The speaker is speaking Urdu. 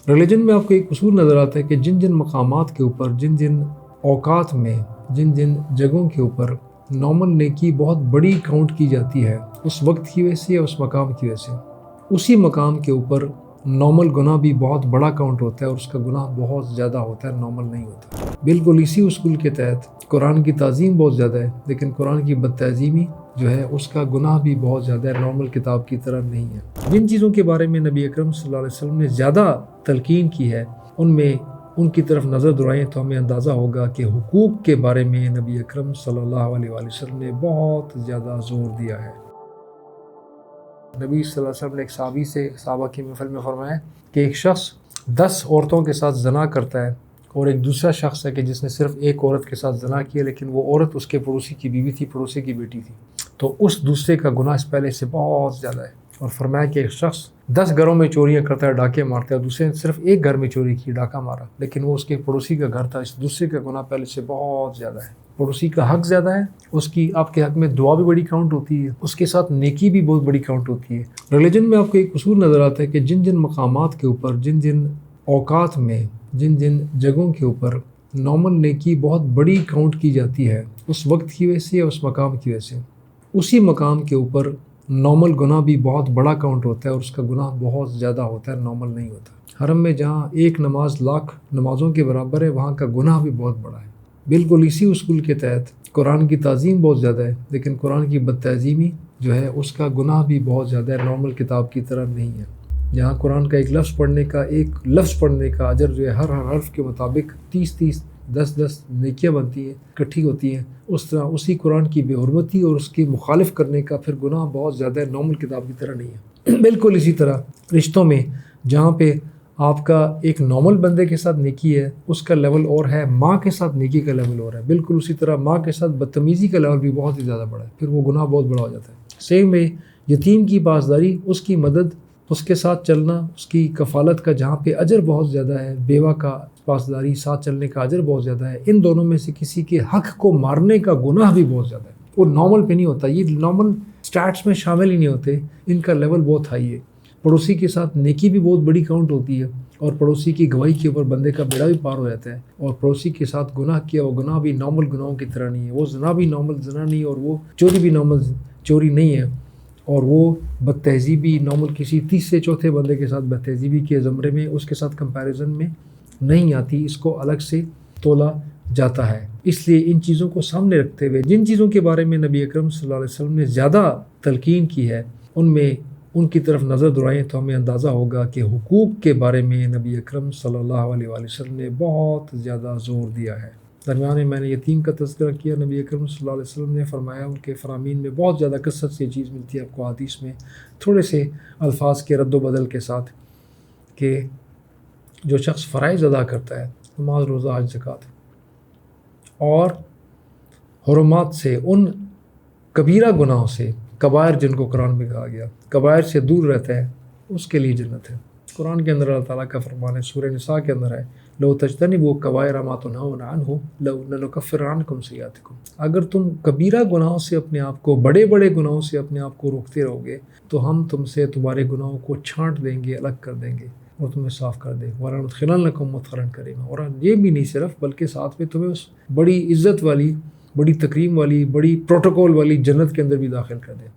ریلیجن میں آپ کو ایک اصول نظر آتا ہے کہ جن جن مقامات کے اوپر، جن جن اوقات میں، جن جن جگہوں کے اوپر نارمل نیکی بہت بڑی کاؤنٹ کی جاتی ہے اس وقت کی وجہ سے یا اس مقام کی وجہ سے، اسی مقام کے اوپر نارمل گناہ بھی بہت بڑا کاؤنٹ ہوتا ہے اور اس کا گناہ بہت زیادہ ہوتا ہے، نارمل نہیں ہوتا۔ بالکل اسی اصول کے تحت قرآن کی تعظیم بہت زیادہ ہے، لیکن قرآن کی بد تعظیمی جو ہے اس کا گناہ بھی بہت زیادہ ہے، نارمل کتاب کی طرح نہیں ہے۔ جن چیزوں کے بارے میں نبی اکرم صلی اللہ علیہ وسلم نے زیادہ تلقین کی ہے ان کی طرف نظر دورائیں تو ہمیں اندازہ ہوگا کہ حقوق کے بارے میں نبی اکرم صلی اللہ علیہ وآلہ وسلم نے بہت زیادہ زور دیا ہے۔ نبی صلی اللہ علیہ وسلم نے ایک صحابہ کی محفل میں فرمایا کہ ایک شخص 10 عورتوں کے ساتھ زنا کرتا ہے اور ایک دوسرا شخص ہے کہ جس نے صرف ایک عورت کے ساتھ زنا کیا، لیکن وہ عورت اس کے پڑوسی کی بیوی تھی، پڑوسی کی بیٹی تھی، تو اس دوسرے کا گناہ اس پہلے سے بہت زیادہ ہے۔ اور فرمایا کہ ایک شخص 10 گھروں میں چوریاں کرتا ہے، ڈاکے مارتا ہے، دوسرے نے صرف ایک گھر میں چوری کی، ڈاکہ مارا، لیکن وہ اس کے پڑوسی کا گھر تھا، اس دوسرے کا گناہ پہلے سے بہت زیادہ ہے۔ پڑوسی کا حق زیادہ ہے، اس کی آپ کے حق میں دعا بھی بڑی کاؤنٹ ہوتی ہے، اس کے ساتھ نیکی بھی بہت بڑی کاؤنٹ ہوتی ہے۔ ریلیجن میں آپ کو ایک اصول نظر آتا ہے کہ جن جن مقامات کے اوپر، جن جن اوقات میں، جن جن جگہوں کے اوپر نارمل نیکی بہت بڑی کاؤنٹ کی جاتی ہے اس وقت کی وجہ سے یا اس مقام کی وجہ سے، اسی مقام کے اوپر نارمل گناہ بھی بہت بڑا کاؤنٹ ہوتا ہے اور اس کا گناہ بہت زیادہ ہوتا ہے، نارمل نہیں ہوتا۔ حرم میں جہاں ایک نماز لاکھ نمازوں کے برابر ہے، وہاں کا گناہ بھی بہت بڑا ہے۔ بالکل اسی اصول کے تحت قرآن کی تعظیم بہت زیادہ ہے، لیکن قرآن کی بد تعظیمی جو ہے اس کا گناہ بھی بہت زیادہ ہے، نارمل کتاب کی طرح نہیں ہے۔ جہاں قرآن کا ایک لفظ پڑھنے کا اجر جو ہے ہر حرف کے مطابق 30 10 نیکیاں بنتی ہیں، اکٹھی ہوتی ہیں، اس طرح اسی قرآن کی بے حرمتی اور اس کی مخالف کرنے کا پھر گناہ بہت زیادہ ہے، نارمل کتاب کی طرح نہیں ہے۔ بالکل اسی طرح رشتوں میں جہاں پہ آپ کا ایک نارمل بندے کے ساتھ نیکی ہے اس کا لیول اور ہے، ماں کے ساتھ نیکی کا لیول اور ہے، بالکل اسی طرح ماں کے ساتھ بدتمیزی کا لیول بھی بہت ہی زیادہ بڑا ہے، پھر وہ گناہ بہت بڑا ہو جاتا ہے۔ سیم میں یتیم کی پاسداری، اس کی مدد، اس کے ساتھ چلنا، اس کی کفالت کا جہاں پہ اجر بہت زیادہ ہے، بیوہ کا پاسداری ساتھ چلنے کا اجر بہت زیادہ ہے، ان دونوں میں سے کسی کے حق کو مارنے کا گناہ بھی بہت زیادہ ہے، وہ نارمل پہ نہیں ہوتا، یہ نارمل سٹیٹس میں شامل ہی نہیں ہوتے، ان کا لیول بہت ہائی ہے۔ پڑوسی کے ساتھ نیکی بھی بہت بڑی کاؤنٹ ہوتی ہے اور پڑوسی کی گواہی کے اوپر بندے کا بیڑا بھی پار ہو جاتا ہے، اور پڑوسی کے ساتھ گناہ کیا، وہ گناہ بھی نارمل گناہوں کی طرح نہیں ہے، وہ زنا بھی نارمل زنا نہیں ہے، اور وہ چوری بھی نارمل چوری نہیں ہے، اور وہ بد تہذیبی نارمل کسی 30 سے چوتھے بندے کے ساتھ بد تہذیبی کے زمرے میں اس کے ساتھ کمپیریزن میں نہیں آتی، اس کو الگ سے تولا جاتا ہے۔ اس لیے ان چیزوں کو سامنے رکھتے ہوئے جن چیزوں کے بارے میں نبی اکرم صلی اللہ علیہ وسلم نے زیادہ تلقین کی ہے ان کی طرف نظر دورائیں تو ہمیں اندازہ ہوگا کہ حقوق کے بارے میں نبی اکرم صلی اللہ علیہ وآلہ وسلم نے بہت زیادہ زور دیا ہے۔ درمیان میں نے یتیم کا تذکرہ کیا، نبی اکرم صلی اللہ علیہ وسلم نے فرمایا، ان کے فرامین میں بہت زیادہ کثرت سے چیز ملتی ہے آپ کو حدیث میں، تھوڑے سے الفاظ کے رد و بدل کے ساتھ، کہ جو شخص فرائض ادا کرتا ہے، نماز، روزہ، حج، زکوٰۃ، اور حرمات سے، ان کبیرہ گناہوں سے، کبائر جن کو قرآن میں کہا گیا، کبائر سے دور رہتا ہے، اس کے لیے جنت ہے۔ قرآن کے اندر اللہ تعالیٰ کا فرمان ہے، سورہ نساء کے اندر ہے، لو تجتنبوا کبائر ما تنہون عنہ لنکفر عنکم سیئاتکم، اگر تم کبیرہ گناہوں سے اپنے آپ کو، بڑے بڑے گناہوں سے اپنے آپ کو روکتے رہو گے تو ہم تم سے تمہارے گناہوں کو چھانٹ دیں گے، الگ کر دیں گے اور تمہیں صاف کر دیں گے، وَلَنُدْخِلَنَّكُم مُدْخَلًا كَرِيمًا، اور یہ بھی نہیں صرف بلکہ ساتھ میں تمہیں اس بڑی عزت والی، بڑی تکریم والی، بڑی پروٹوکول والی جنت کے اندر بھی داخل کر دیں۔